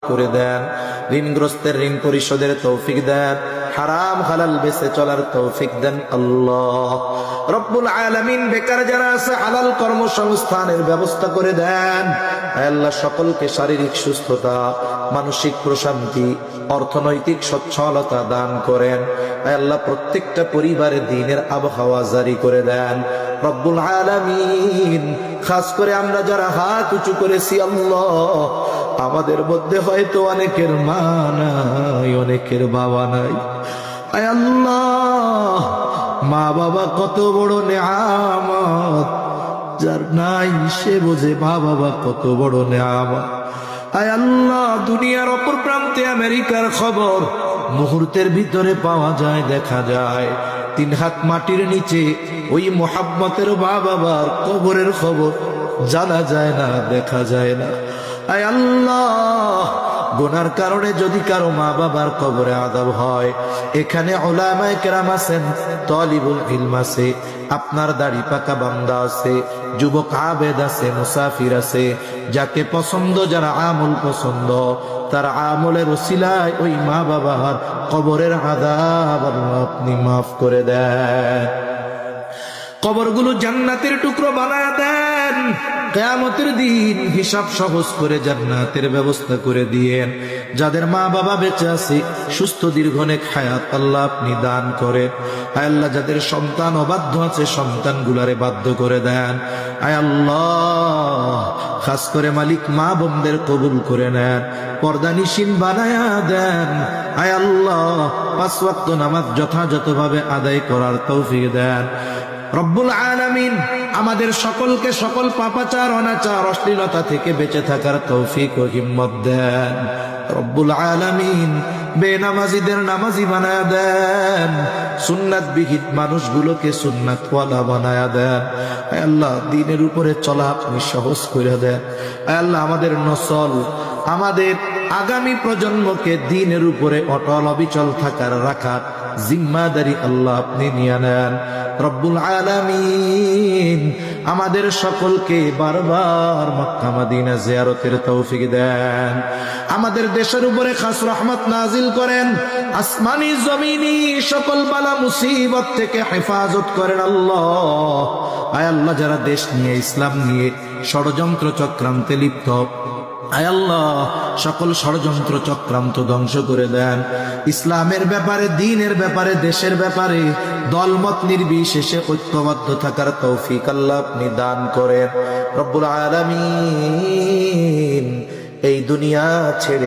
করে দেন, ঋণগ্রস্তের ঋণ পরিশোধের তৌফিক দেন, হারাম হালাল বেঁচে চলার তৌফিক দেন আল্লাহ রব্বুল আলামিন। বেকার যারা আছে হালাল কর্মসংস্থানের ব্যবস্থা করে দেন আল্লাহ। সকলকে শারীরিক সুস্থতা, মানসিক প্রশান্তি, অর্থনৈতিক সচ্ছলতা দান করেন আল্লাহ। প্রত্যেকটা পরিবারে দ্বীনের আবহাওয়া জারি করে দেন রব্বুল আলামিন। খাস করে আমরা যারা হাত উঁচু করেছি আল্লাহ, আমাদের মধ্যে হয়তো অনেকের মা নাই, অনেকের বাবা নাই। আয় আল্লাহ, মা বাবা কত বড় নেয়ামত, যার নাই সে বোঝে মা বাবা কত বড় নেয়ামত। আয় আল্লাহ, দুনিয়ার অপর প্রান্তে আমেরিকার খবর মুহূর্তের ভিতরে পাওয়া যায়, দেখা যায়। 3 হাত মাটির নিচে ওই মোহাব্বতের মা বাবার কবরের খবর জানা যায় না, দেখা যায় না। আয় আল্লাহ, গুনার কারণে যদি কারো মা বাবার কবরে আযাব হয়, এখানে উলামায়ে কেরাম আছেন, তালিবুল ইলম আছে, আপনার দাড়ি পাকা বান্দা আছে, যুবক আবেদ আছে, মুসাফির আছে, যাকে পছন্দ, যারা আমল পছন্দ, তার আমলের ওসিলায় ওই মা বাবার কবরের আযাব আল্লাহ আপনি মাফ করে দেন। কবরগুলো জান্নাতের টুকরো বানায় দেন। কিয়ামতের দিন হিসাব সহজ করে জান্নাতের ব্যবস্থা করে দিয়েন। যাদের মা বাবা বেঁচে আছে, সুস্থ দীর্ঘনেক হায়াত আল্লাহ আপনি দান করেন। আয় আল্লাহ, যাদের সন্তান অবাধ্য আছে, সন্তানগুলারে বাধ্য করে দেন। আয় আল্লাহ, খাস করে মালিক মা বোনদের কবুল করে নেন, পর্দানিশীন বানায়া দেন। আয় আল্লাহ, 5 ওয়াক্ত নামাজ যথাযথভাবে আদায় করার তৌফিক দেন রব্বুল আলামিন। আমাদের সকলকে সকল পাপাচার, অনাচার, অশ্লীলতা থেকে বেঁচে থাকার তৌফিক ও হিম্মত দেন রব্বুল আলামিন। বেনামাজিদের নামাজি বানায়া দেন, সুন্নাত বিহীন মানুষগুলোকে সুন্নাতওয়ালা বানায়া দেন। আয় আল্লাহ, দ্বীনের উপরে চলা আপনি সহজ করে দেন। আয় আল্লাহ, আমাদের নসল, আমাদের আগামী প্রজন্মকে দ্বীনের উপরে অটল অবিচল থাকার, রাখার জিম্মাদারি আল্লাহ আপনি নিয়ে নেন রব্বুল আলামিন। আমাদের সকলকে বারবার মক্কা মদিনা জিয়ারতের তৌফিক দেন। আমাদের দেশের উপরে খাস রহমত নাজিল করেন, আসমানি জমিনি সকল বালা মুসিবত থেকে হেফাজত করেন আল্লাহ। আয় আল্লাহ, যারা দেশ নিয়ে, ইসলাম নিয়ে ষড়যন্ত্র চক্রান্তে লিপ্ত, আয় আল্লাহ, সকল ষড়যন্ত্র চক্রান্ত ধ্বংস করে দেন। ইসলামের ব্যাপারে, দ্বীনের ব্যাপারে, দেশের ব্যাপারে দলমত নির্বিশেষে ঐক্যবদ্ধ থাকার তৌফিক আল্লাহ আপনি দান করেন রব্বুল আলামিন। এই দুনিয়া ছেড়ে